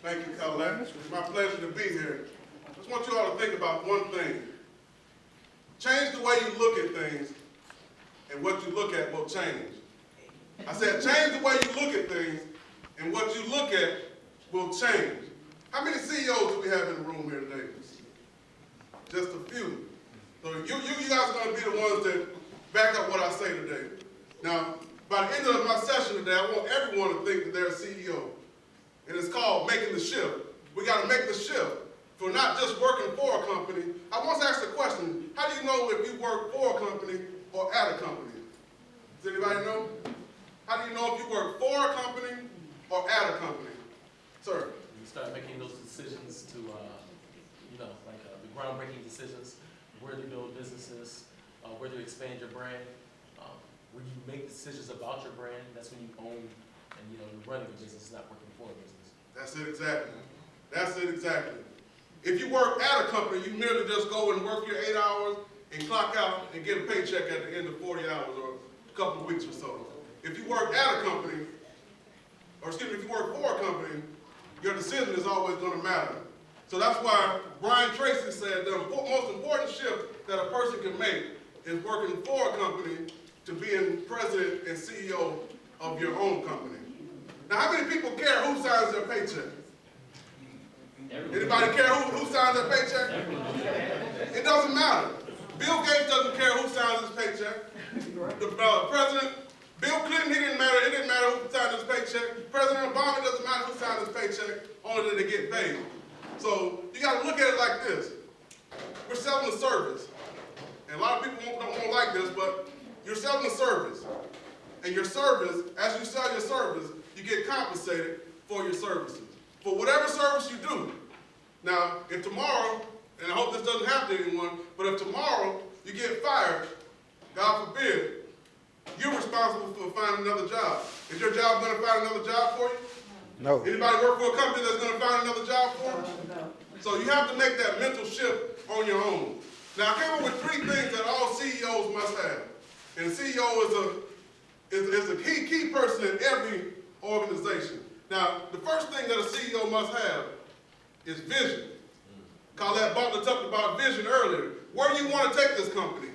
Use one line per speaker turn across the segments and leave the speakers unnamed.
Thank you, Colette. It's my pleasure to be here. I just want you all to think about one thing. Change the way you look at things, and what you look at will change. I said, change the way you look at things, and what you look at will change. How many CEOs do we have in the room here today? Just a few. So you guys are going to be the ones that back up what I say today. Now, by the end of my session today, I want everyone to think that they're a CEO. And it's called making the shift. We got to make the shift for not just working for a company. I once asked a question, how do you know if you work for a company or at a company? Does anybody know? How do you know if you work for a company or at a company? Sir?
You start making those decisions to, the groundbreaking decisions, where to build businesses, where to expand your brand. When you make decisions about your brand, that's when you own and you're running a business, not working for a business.
That's it exactly. That's it exactly. If you work at a company, you merely just go and work your 8 hours and clock out and get a paycheck at the end of 40 hours or a couple of weeks or so. If you work at a company, if you work for a company, your decision is always going to matter. So that's why Brian Tracy said the most important shift that a person can make is working for a company to being president and CEO of your own company. Now, how many people care who signs their paycheck? Anybody care who signs their paycheck? It doesn't matter. Bill Gates doesn't care who signs his paycheck. The president, Bill Clinton, it didn't matter who signed his paycheck. President Obama, doesn't matter who signed his paycheck, only that they get paid. So you got to look at it like this. We're selling a service. And a lot of people don't like this, but you're selling a service. And your service, as you sell your service, you get compensated for your services. For whatever service you do. Now, if tomorrow, and I hope this doesn't happen to anyone, but if tomorrow you get fired, God forbid, you're responsible for finding another job. Is your job going to find another job for you?
No.
Anybody work for a company that's going to find another job for you? No. So you have to make that mental shift on your own. Now, I came up with 3 things that all CEOs must have. And a CEO is a key person in every organization. Now, the first thing that a CEO must have is vision. Colette Butler talked about vision earlier. Where do you want to take this company?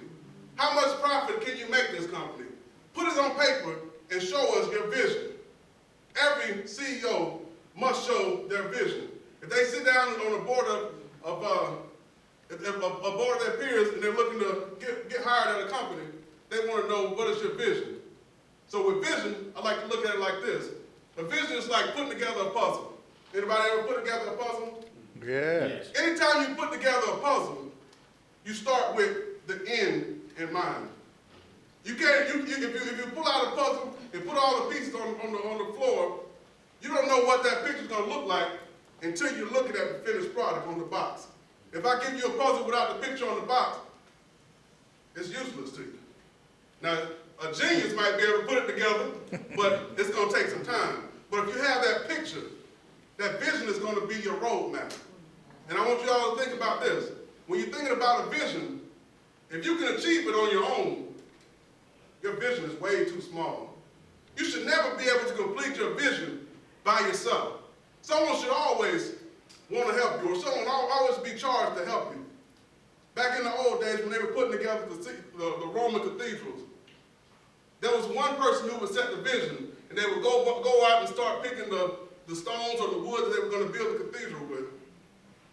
How much profit can you make this company? Put it on paper and show us your vision. Every CEO must show their vision. If they sit down on a board of their peers and they're looking to get hired at a company, they want to know, what is your vision? So with vision, I like to look at it like this. A vision is like putting together a puzzle. Anybody ever put together a puzzle?
Yeah.
Yes.
Anytime you put together a puzzle, you start with the end in mind. You can't, if you pull out a puzzle and put all the pieces on the floor, you don't know what that picture's going to look like until you're looking at the finished product on the box. If I give you a puzzle without the picture on the box, it's useless to you. Now, a genius might be able to put it together, but it's going to take some time. But if you have that picture, that vision is going to be your roadmap. And I want you all to think about this. When you're thinking about a vision, if you can achieve it on your own, your vision is way too small. You should never be able to complete your vision by yourself. Someone should always want to help you, or someone always be charged to help you. Back in the old days when they were putting together the Roman cathedrals, there was one person who would set the vision, and they would go out and start picking the stones or the wood that they were going to build the cathedral with.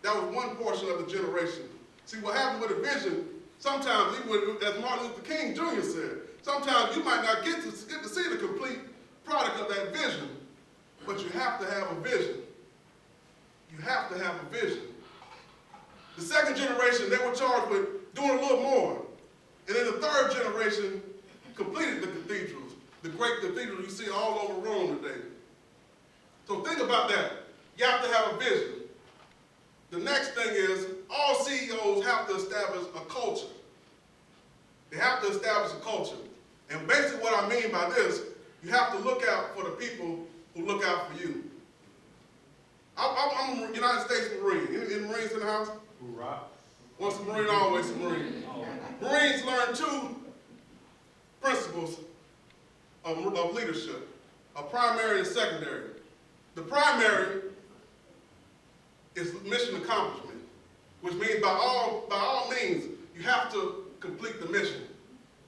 That was one portion of the generation. See, what happened with a vision, sometimes, even as Martin Luther King Jr. said, sometimes you might not get to see the complete product of that vision, but you have to have a vision. You have to have a vision. The second generation, they were charged with doing a little more. And then the third generation completed the cathedrals, the great cathedrals you see all over Rome today. So think about that. You have to have a vision. The next thing is, all CEOs have to establish a culture. They have to establish a culture. And basically what I mean by this, you have to look out for the people who look out for you. I'm a United States Marine. Any Marines in the house?
Hoorah.
Once a Marine, always a Marine. Marines learn 2 principles of leadership, a primary and secondary. The primary is mission accomplishment, which means by all means, you have to complete the mission.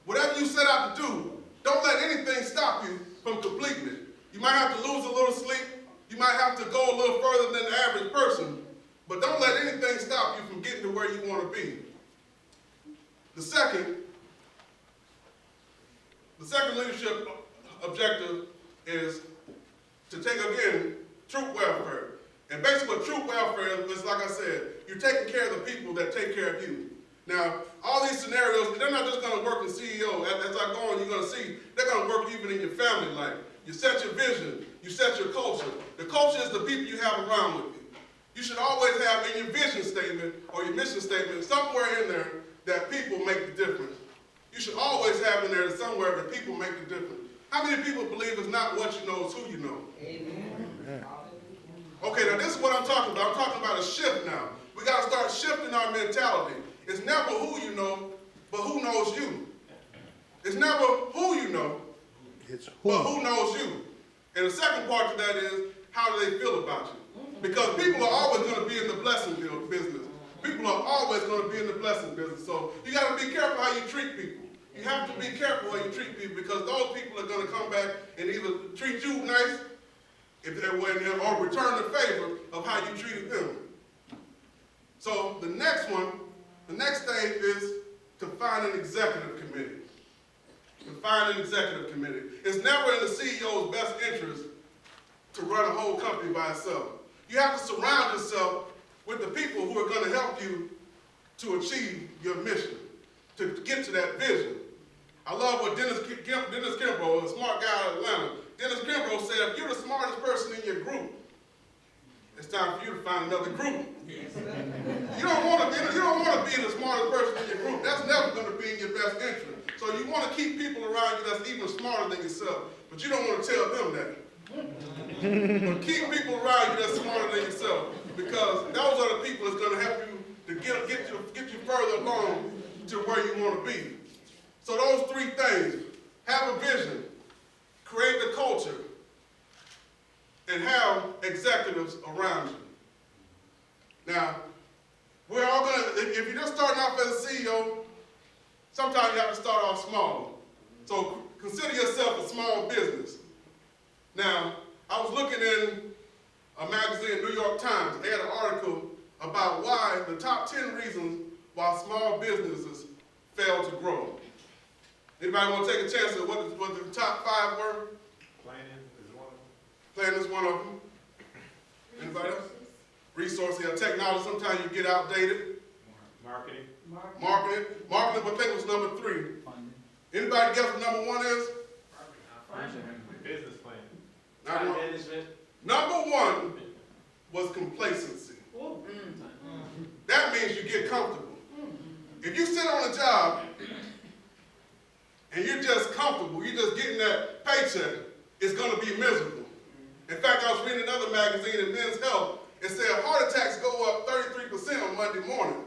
Whatever you set out to do, don't let anything stop you from completing it. You might have to lose a little sleep. You might have to go a little further than the average person, but don't let anything stop you from getting to where you want to be. The second leadership objective is to take, again, troop welfare. And basically what troop welfare is, like I said, you're taking care of the people that take care of you. Now, all these scenarios, they're not just going to work in CEO. As I go on, you're going to see they're going to work even in your family life. You set your vision. You set your culture. The culture is the people you have around with you. You should always have in your vision statement or your mission statement somewhere in there that people make the difference. You should always have in there somewhere that people make the difference. How many people believe it's not what you know, it's who you know? Amen. Okay, now this is what I'm talking about. I'm talking about a shift now. We got to start shifting our mentality. It's never who you know, but who knows you. It's never who you know, but who knows you. And the second part to that is, how do they feel about you? Because people are always going to be in the blessing business. People are always going to be in the blessing business. So you got to be careful how you treat people. You have to be careful how you treat people, because those people are going to come back and either treat you nice or return the favor of how you treated them. So the next stage is to find an executive committee. To find an executive committee. It's never in the CEO's best interest to run a whole company by itself. You have to surround yourself with the people who are going to help you to achieve your mission, to get to that vision. I love what Dennis Kimbrough, a smart guy out of Atlanta, Dennis Kimbrough said, if you're the smartest person in your group, it's time for you to find another group. You don't want to be the smartest person in your group. That's never going to be in your best interest. So you want to keep people around you that's even smarter than yourself, but you don't want to tell them that. But keep people around you that's smarter than yourself, because those are the people that's going to help you to get you further along to where you want to be. So those three things: have a vision, create the culture, and have executives around you. Now, we're all going to, if you're just starting off as a CEO, sometimes you have to start off small. So consider yourself a small business. Now, I was looking in a magazine, New York Times. They had an article about why the top 10 reasons why small businesses fail to grow. Anybody want to take a chance at what the top 5 were?
Planning is one of them.
Planning is one of them. Anybody else? Resources, technology. Sometimes you get outdated.
Marketing.
Marketing, I think, was number 3. Anybody guess what number 1 is?
Business plan.
Time management.
Number 1 was complacency. That means you get comfortable. If you sit on a job and you're just comfortable, you're just getting that paycheck, it's going to be miserable. In fact, I was reading another magazine in Men's Health. It said heart attacks go up 33% on Monday morning.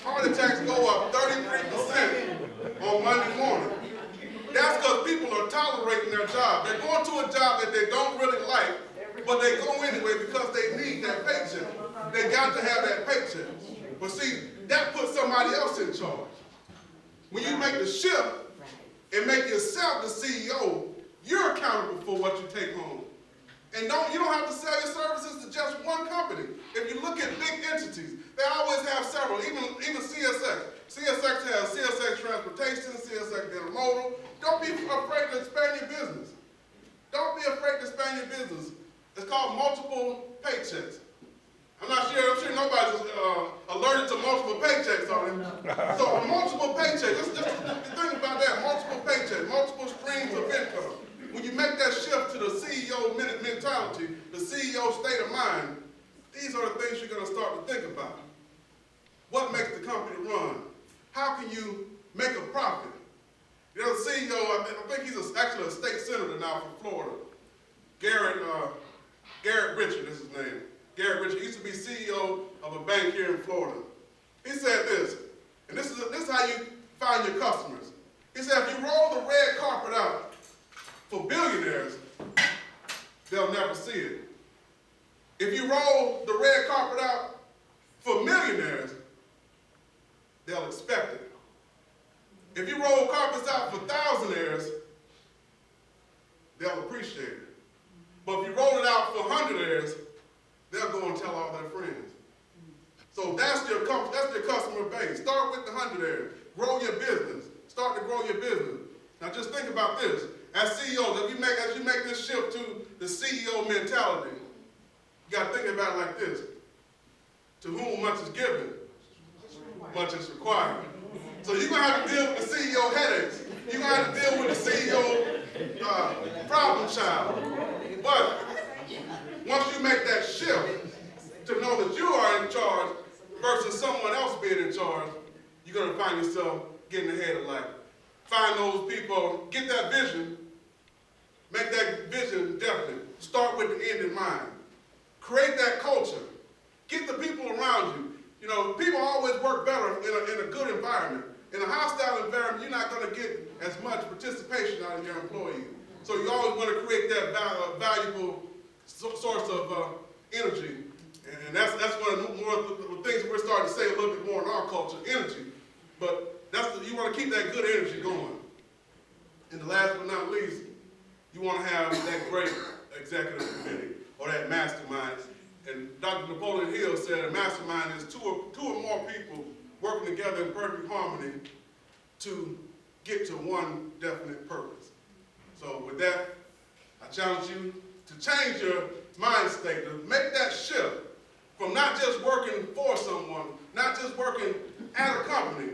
Heart attacks go up 33% on Monday morning. That's because people are tolerating their job. They're going to a job that they don't really like, but they go anyway because they need that paycheck. They got to have that paycheck. But see, that puts somebody else in charge. When you make the shift and make yourself the CEO, you're accountable for what you take home. And you don't have to sell your services to just one company. If you look at big entities, they always have several, even CSX. CSX has CSX Transportation, CSX Intermodal. Don't be afraid to expand your business. Don't be afraid to expand your business. It's called multiple paychecks. I'm sure nobody's alerted to multiple paychecks on it. So multiple paychecks, just think about that, multiple paychecks, multiple streams of income. When you make that shift to the CEO mentality, the CEO state of mind, these are the things you're going to start to think about. What makes the company run? How can you make a profit? You know, the CEO, I think he's actually a state senator now from Florida. Garrett Richard is his name. Garrett Richard used to be CEO of a bank here in Florida. He said this, and this is how you find your customers. He said, if you roll the red carpet out for billionaires, they'll never see it. If you roll the red carpet out for millionaires, they'll expect it. If you roll carpets out for thousandaires, they'll appreciate it. But if you roll it out for hundredaires, they'll go and tell all their friends. So that's your customer base. Start with the hundredaires. Grow your business. Start to grow your business. Now just think about this. As CEOs, as you make this shift to the CEO mentality, you got to think about it like this. To whom much is given, much is required. So you're going to have to deal with the CEO headaches. You're going to have to deal with the CEO problem child. But once you make that shift to know that you are in charge versus someone else being in charge, you're going to find yourself getting ahead of life. Find those people, get that vision, make that vision definite. Start with the end in mind. Create that culture. Get the people around you. You know, people always work better in a good environment. In a hostile environment, you're not going to get as much participation out of your employees. So you always want to create that valuable source of energy. And that's one of the things that we're starting to say a little bit more in our culture, energy. But you want to keep that good energy going. And the last but not least, you want to have that great executive committee or that mastermind. And Dr. Napoleon Hill said a mastermind is two or more people working together in perfect harmony to get to one definite purpose. So with that, I challenge you to change your mind state, to make that shift from not just working for someone, not just working at a company,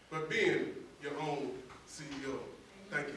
but being your own CEO. Thank you.